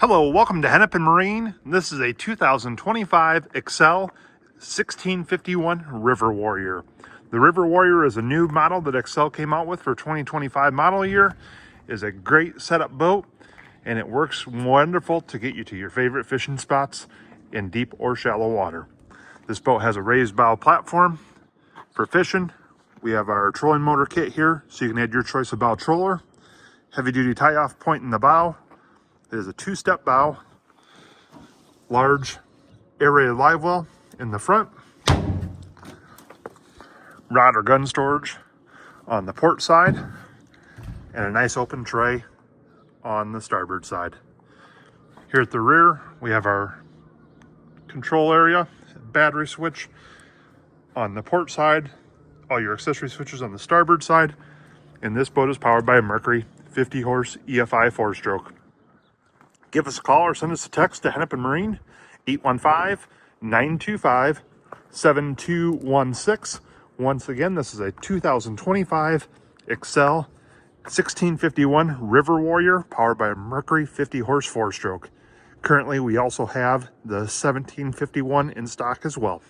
Hello, welcome to Hennepin Marine. This is a 2025 Excel 1651 River Warrior. The River Warrior is a new model that Excel came out with for 2025 model year. It is a great setup boat and it works wonderful to get you to your favorite fishing spots in deep or shallow water. This boat has a raised bow platform for fishing. We have our trolling motor kit here, so you can add your choice of bow troller. Heavy duty tie off point in the bow. It is a two-step bow, large aerated live well in the front, rod or gun storage on the port side, and a nice open tray on the starboard side. Here at the rear, we have our control area, battery switch on the port side, all your accessory switches on the starboard side, and this boat is powered by a Mercury 50 horse EFI 4-stroke. Give us a call or send us a text to Hennepin Marine, 815-925-7216. Once again, this is a 2025 Excel 1651 River Warrior powered by a Mercury 50 horse 4-stroke. Currently, we also have the 1751 in stock as well.